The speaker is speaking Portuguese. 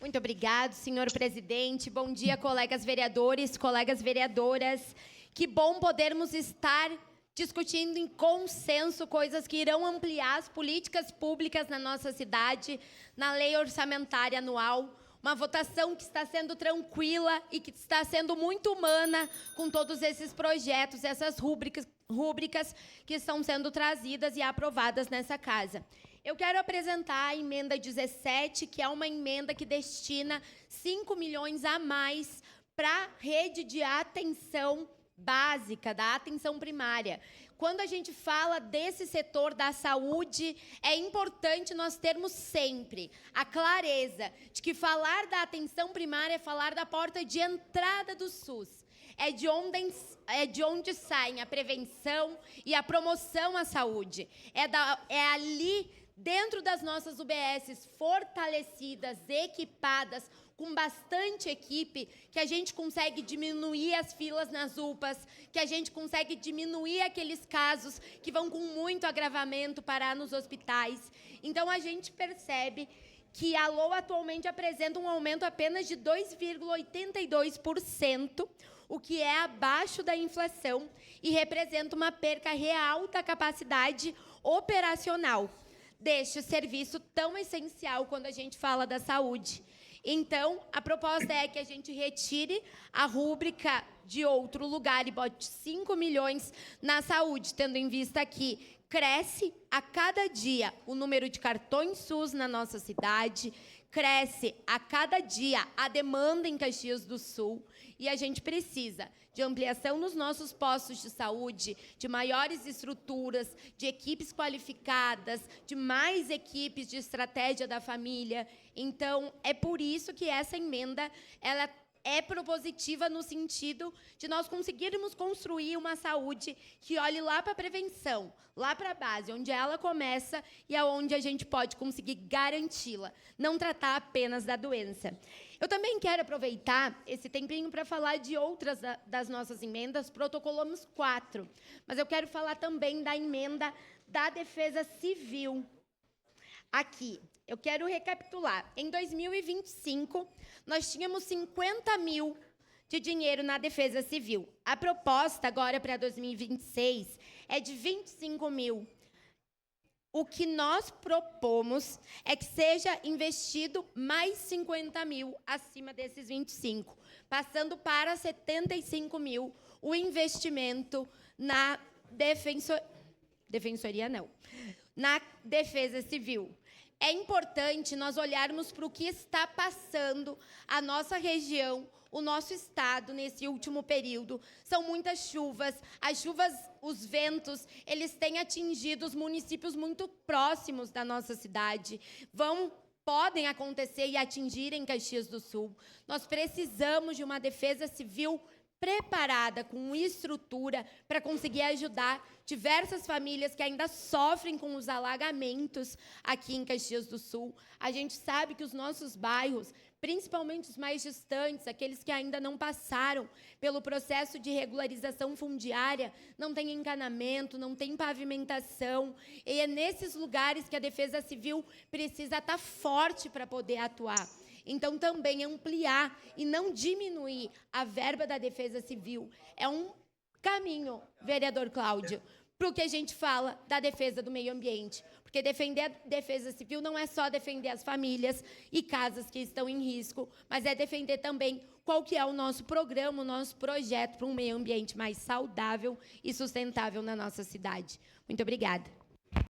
Muito obrigado, senhor presidente. Bom dia, colegas vereadores, colegas vereadoras. Que bom podermos estar discutindo em consenso coisas que irão ampliar as políticas públicas na nossa cidade, na lei orçamentária anual. Uma votação que está sendo tranquila e que está sendo muito humana com todos esses projetos, essas rúbricas que estão sendo trazidas e aprovadas nessa casa. Eu quero apresentar a emenda 17, que é uma emenda que destina 5 milhões a mais para a rede de atenção básica, da atenção primária. Quando a gente fala desse setor da saúde, é importante nós termos sempre a clareza de que falar da atenção primária é falar da porta de entrada do SUS. É de onde saem a prevenção e a promoção à saúde. É ali, dentro das nossas UBSs fortalecidas, equipadas, com bastante equipe, que a gente consegue diminuir as filas nas UPAs, que a gente consegue diminuir aqueles casos que vão com muito agravamento parar nos hospitais. Então, a gente percebe que a LOA atualmente apresenta um aumento apenas de 2,82%, o que é abaixo da inflação e representa uma perca real da capacidade operacional deste serviço tão essencial quando a gente fala da saúde. Então, a proposta é que a gente retire a rúbrica de outro lugar e bote 5 milhões na saúde, tendo em vista que cresce a cada dia o número de cartões SUS na nossa cidade, cresce a cada dia a demanda em Caxias do Sul e a gente precisa de ampliação nos nossos postos de saúde, de maiores estruturas, de equipes qualificadas, de mais equipes de estratégia da família. Então, é por isso que essa emenda ela é propositiva no sentido de nós conseguirmos construir uma saúde que olhe lá para a prevenção, lá para a base, onde ela começa e aonde a gente pode conseguir garanti-la, não tratar apenas da doença. Eu também quero aproveitar esse tempinho para falar de outras das nossas emendas, protocolamos 4, mas eu quero falar também da emenda da Defesa Civil. Aqui, eu quero recapitular. Em 2025, nós tínhamos 50 mil de dinheiro na Defesa Civil. A proposta agora para 2026 é de 25 mil. O que nós propomos é que seja investido mais 50 mil acima desses 25, passando para 75 mil o investimento na na Defesa Civil. É importante nós olharmos para o que está passando a nossa região, o nosso estado nesse último período. São muitas chuvas. As chuvas, os ventos, eles têm atingido os municípios muito próximos da nossa cidade. Podem acontecer e atingir em Caxias do Sul. Nós precisamos de uma Defesa Civil preparada, com estrutura, para conseguir ajudar diversas famílias que ainda sofrem com os alagamentos aqui em Caxias do Sul. A gente sabe que os nossos bairros, principalmente os mais distantes, aqueles que ainda não passaram pelo processo de regularização fundiária, não tem encanamento, não tem pavimentação, e é nesses lugares que a Defesa Civil precisa estar forte para poder atuar. Então, também ampliar e não diminuir a verba da Defesa Civil é um caminho, vereador Cláudio, para o que a gente fala da defesa do meio ambiente. Porque defender a Defesa Civil não é só defender as famílias e casas que estão em risco, mas é defender também qual que é o nosso programa, o nosso projeto para um meio ambiente mais saudável e sustentável na nossa cidade. Muito obrigada.